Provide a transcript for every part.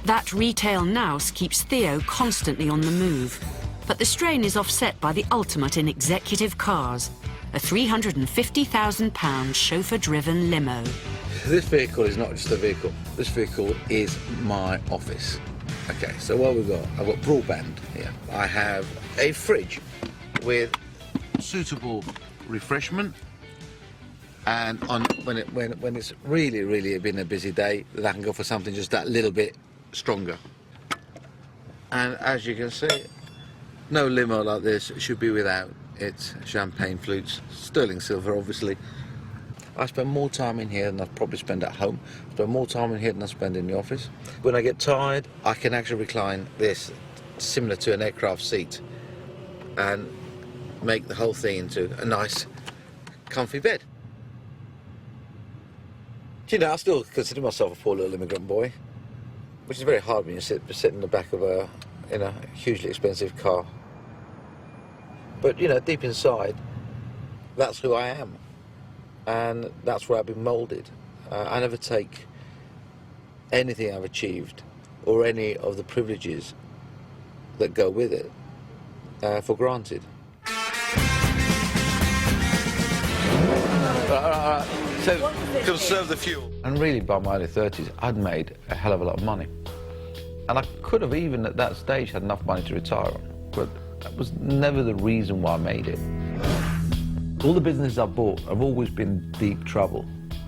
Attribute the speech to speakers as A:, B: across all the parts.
A: That retail nous keeps Theo constantly on the move. But the strain is offset by the ultimate in executive cars, a £350,000 chauffeur-driven limo.
B: This vehicle is not just a vehicle. This vehicle is my office. Okay, so what we've got? I've got broadband here. I have a fridge with suitable refreshment, and when it's really been a busy day, then I can go for something just that little bit stronger. And as you can see, no limo like this should be without its champagne flutes, sterling silver obviously. I spend more time in here than I probably spend at home. I spend more time in here than I spend in the office. When I get tired, I can actually recline this similar to an aircraft seat and make the whole thing into a nice, comfy bed. Do you know, I still consider myself a poor little immigrant boy, which is very hard when you sit in the back of a hugely expensive car. But, you know, deep inside, that's who I am. And that's where I've been moulded. I never take anything I've achieved or any of the privileges that go with it for granted. So, conserve the fuel. And really, by my early 30s, I'd made a hell of a lot of money. And I could have even at that stage had enough money to retire on, but that was never the reason why I made it. All the businesses I've bought have always been deep trouble.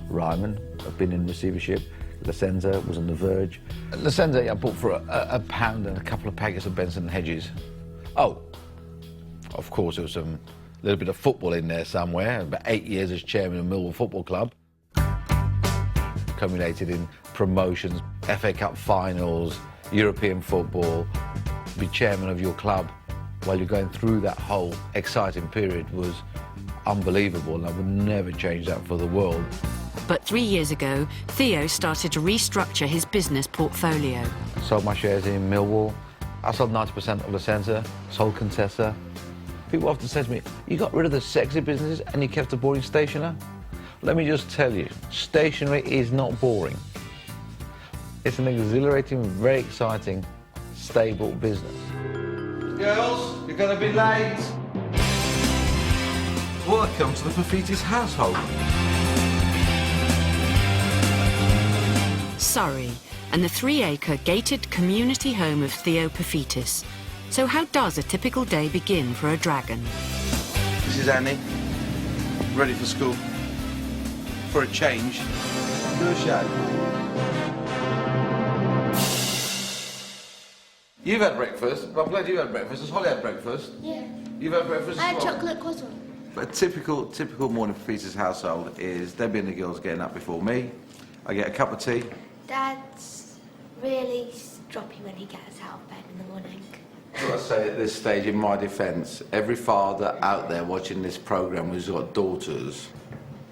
B: Ryman, I've been in receivership. Licenza was on the verge. Licenza I bought for a pound and a couple of packets of Benson Hedges. Oh, of course there was a little bit of football in there somewhere. About 8 years as chairman of Millwall Football Club. Culminated in promotions, FA Cup finals, European football. Be chairman of your club while you're going through that whole exciting period was unbelievable, and I would never change that for the world.
A: But 3 years ago, Theo started to restructure his business portfolio.
B: I sold my shares in Millwall. I sold 90% of Licenza, sold Contessa. People often say to me, you got rid of the sexy businesses and you kept the boring stationer? Let me just tell you, stationery is not boring. It's an exhilarating, very exciting, stable business. Girls, you're going to be late. Welcome to the Paphitis household.
A: Surrey, and the 3-acre gated community home of Theo Paphitis. So how does a typical day begin for a dragon?
B: This is Annie, ready for school. For a change, do a shave. You've had breakfast. I'm glad you had breakfast. Has Holly had breakfast?
C: Yeah.
B: You've had breakfast
C: I had
B: as well?
C: chocolate croissant.
B: A typical morning for Peter's household is Debbie and the girls getting up before me. I get a cup of tea.
C: Dad's really stroppy when he gets out of bed in the morning.
B: What I say at this stage, in my defence, every father out there watching this programme who's got daughters,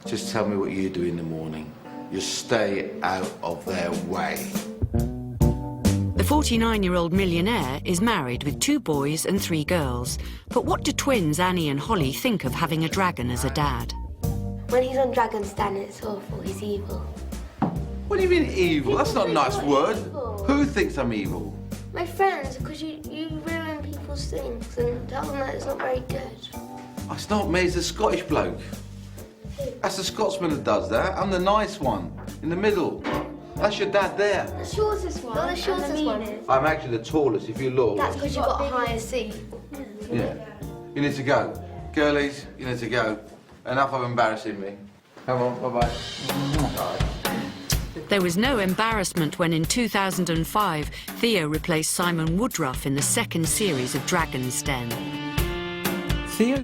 B: just tell me what you do in the morning. You stay out of their way.
A: The 49-year-old millionaire is married with 2 boys and 3 girls. But what do twins Annie and Holly think of having a dragon as a dad?
C: When he's on Dragon's Den, it's awful. He's evil.
B: What do you mean evil? That's not a nice word.
C: Evil.
B: Who thinks I'm evil?
C: My friends, because you ruin people's things and tell them that it's not very good.
B: It's not me, it's a Scottish bloke. That's the Scotsman that does that. I'm the nice one, in the middle. That's your dad there.
C: The shortest one. Not the shortest one.
B: I'm actually the tallest, if you look.
C: That's because you've got a higher seat.
B: Yeah. You need to go. Girlies, you need to go. Enough of embarrassing me. Come on, bye-bye.
A: There was no embarrassment when in 2005, Theo replaced Simon Woodruff in the 2nd series of Dragon's Den.
B: Theo